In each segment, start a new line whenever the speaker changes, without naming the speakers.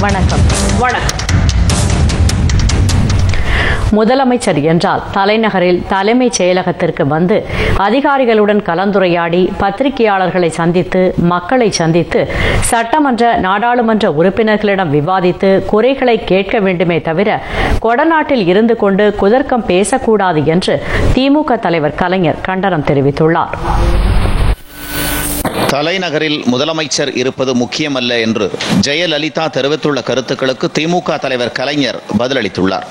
வணக்கம். முதலமைச்சர் என்றால் தலைநகரில் தலைமைச் செயலகத்திற்கு வந்து அதிகாரிகளுடன் கலந்துரையாடி பத்திரிகையாளர்களை சந்தித்து மக்களை சந்தித்து சட்டமன்ற நாடாளுமன்ற உறுப்பினர்களிடம் விவாதித்து குறைகளை கேட்க வேண்டுமே தவிர கொடநாட்டில் இருந்து கொண்டு குதர்க்கம் பேசக்கூடாது என்று திமுக தலைவர் கலைஞர் கண்டனம் தெரிவித்துள்ளார்.
தலைநகரில் முதலமைச்சர் இருப்பது முக்கியமல்ல என்று ஜெயலலிதா தெரிவித்துள்ள கருத்துக்களுக்கு திமுக தலைவர் கலைஞர் பதிலளித்துள்ளார்.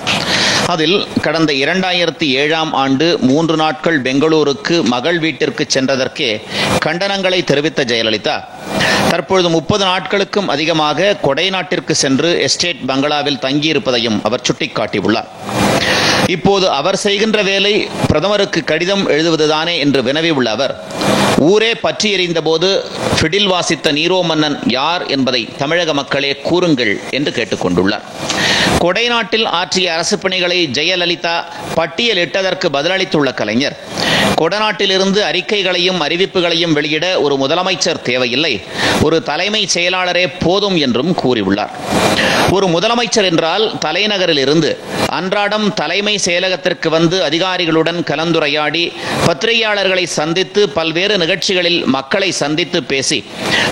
அதில் கடந்த 2007ஆம் ஆண்டு 3 நாட்கள் பெங்களூருக்கு மகள் வீட்டிற்கு சென்றதற்கே கண்டனங்களை தெரிவித்த ஜெயலலிதா தற்பொழுது 30 நாட்களுக்கும் அதிகமாக கொடைநாட்டிற்கு சென்று எஸ்டேட் பங்களாவில் தங்கியிருப்பதையும் அவர் சுட்டிக்காட்டியுள்ளார். இப்போது அவர் செய்கின்ற வேலை பிரதமருக்கு கடிதம் எழுதுவதுதானே என்று வினவியுள்ள அவர், ஊரே பற்றி எறிந்த போது ஃபிடில் வாசித்த நீரோ மன்னன் யார் என்பதை தமிழக மக்களே கூறுங்கள் என்று கேட்டுக்கொண்டுள்ளார். கொடைநாட்டில் ஆற்றிய அரசு பணிகளை ஜெயலலிதா பட்டியலிட்டதற்கு பதிலளித்துள்ள கலைஞர், கொடநாட்டிலிருந்து அறிக்கைகளையும் அறிவிப்புகளையும் வெளியிட ஒரு முதலமைச்சர் தேவையில்லை, ஒரு தலைமை செயலாளரே போதும் என்றும் கூறியுள்ளார். ஒரு முதலமைச்சர் என்றால் தலைநகரில் இருந்து அன்றாடம் தலைமை செயலகத்திற்கு வந்து அதிகாரிகளுடன் கலந்துரையாடி பத்திரிகையாளர்களை சந்தித்து பல்வேறு நிகழ்ச்சிகளில் மக்களை சந்தித்து பேசி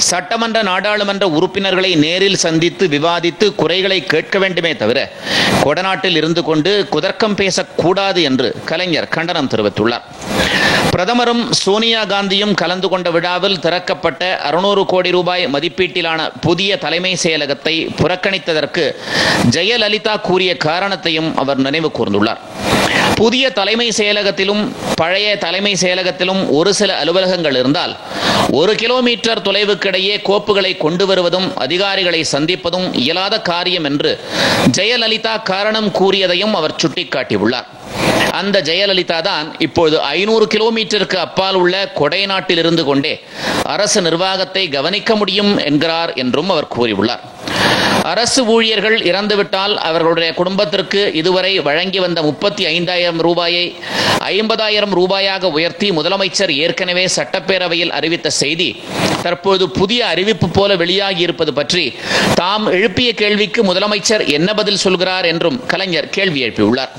சட்டமன்ற நாடாளுமன்ற உறுப்பினர்களை நேரில் சந்தித்து விவாதித்து குறைகளை கேட்க வேண்டுமே தவிர கொடநாட்டில் இருந்து கொண்டு குதர்க்கம் பேசக்கூடாது என்று கலைஞர் கண்டனம் தெரிவித்துள்ளார். பிரதமரும் சோனியா காந்தியும் கலந்து கொண்ட விழாவில் திறக்கப்பட்ட 600 கோடி ரூபாய் மதிப்பீட்டிலான புதிய தலைமை செயலகத்தை புறக்கணித்ததற்கு ஜெயலலிதா கூறிய காரணத்தையும் அவர் நினைவு கூர்ந்துள்ளார். புதிய தலைமை செயலகத்திலும் பழைய தலைமை செயலகத்திலும் ஒரு சில அலுவலகங்கள் இருந்தால் 1 கிலோமீட்டர் தொலைவுக்கிடையே கோப்புகளை கொண்டு வருவதும் அதிகாரிகளை சந்திப்பதும் இயலாத காரியம் என்று ஜெயலலிதா காரணம் கூறியதையும் அவர் சுட்டிக்காட்டியுள்ளார். அந்த ஜெயலலிதா தான் இப்போது 500 கிலோமீட்டருக்கு அப்பால் உள்ள கொடைநாட்டில் இருந்து கொண்டே அரசு நிர்வாகத்தை கவனிக்க முடியும் என்கிறார் என்றும் அவர் கூறியுள்ளார். அரசு ஊழியர்கள் இறந்துவிட்டால் அவர்களுடைய குடும்பத்திற்கு இதுவரை வழங்கி வந்த 35,000 ரூபாயை 50,000 ரூபாயாக உயர்த்தி முதலமைச்சர் ஏற்கனவே சட்டப்பேரவையில் அறிவித்த செய்தி தற்போது புதிய அறிவிப்பு போல வெளியாகி இருப்பது பற்றி தாம் எழுப்பிய கேள்விக்கு முதலமைச்சர் என்ன பதில் சொல்கிறார் என்றும் கலைஞர் கேள்வி எழுப்பியுள்ளார்.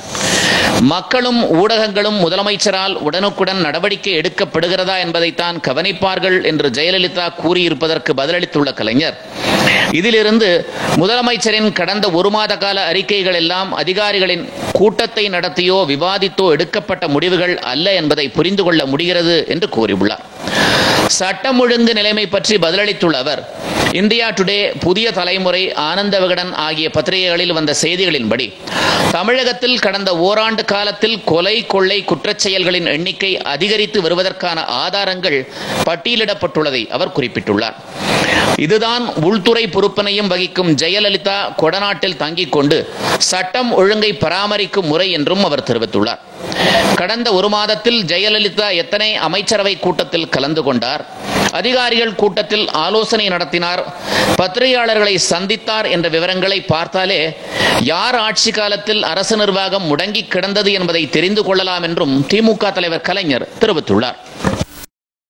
மக்களும் ஊடகங்களும் முதலமைச்சரால் உடனுக்குடன் நடவடிக்கை எடுக்கப்படுகிறதா என்பதைத்தான் கவனிப்பார்கள் என்று ஜெயலலிதா கூறியிருப்பதற்கு பதிலளித்துள்ள கலைஞர், இதிலிருந்து முதலமைச்சரின் கடந்த 1 மாத கால அறிக்கைகள் எல்லாம் அதிகாரிகளின் கூட்டத்தை நடத்தியோ விவாதித்தோ எடுக்கப்பட்ட முடிவுகள் அல்ல என்பதை புரிந்து கொள்ள முடிகிறது என்று கூறியுள்ளார். சட்டம் ஒழுங்கு நிலைமை பற்றி பதிலளித்துள்ள அவர், இந்தியா டுடே, புதிய தலைமுறை, ஆனந்த விகடன் ஆகிய பத்திரிகைகளில் வந்த செய்திகளின்படி தமிழகத்தில் கடந்த ஓராண்டு காலத்தில் கொலை கொள்ளை குற்றச்செயல்களின் எண்ணிக்கை அதிகரித்து வருவதற்கான ஆதாரங்கள் பட்டியலிடப்பட்டுள்ளதை அவர் குறிப்பிட்டுள்ளார். இதுதான் உள்துறை பொறுப்பினையும் வகிக்கும் ஜெயலலிதா கொடநாட்டில் தங்கிக் கொண்டு சட்டம் ஒழுங்கை பராமரிக்கும் முறை என்றும் அவர் தெரிவித்துள்ளார். கடந்த 1 மாதத்தில் ஜெயலலிதா எத்தனை அமைச்சரவை கூட்டத்தில் கலந்து கொண்டார், அதிகாரிகள் கூட்டத்தில் ஆலோசனை நடத்தினார், பத்திரிகையாளர்களை சந்தித்தார் என்ற விவரங்களை பார்த்தாலே யார் ஆட்சி காலத்தில் அரசு நிர்வாகம் முடங்கி கிடந்தது என்பதை தெரிந்து கொள்ளலாம் என்றும் திமுக தலைவர் கலைஞர் தெரிவித்துள்ளார்.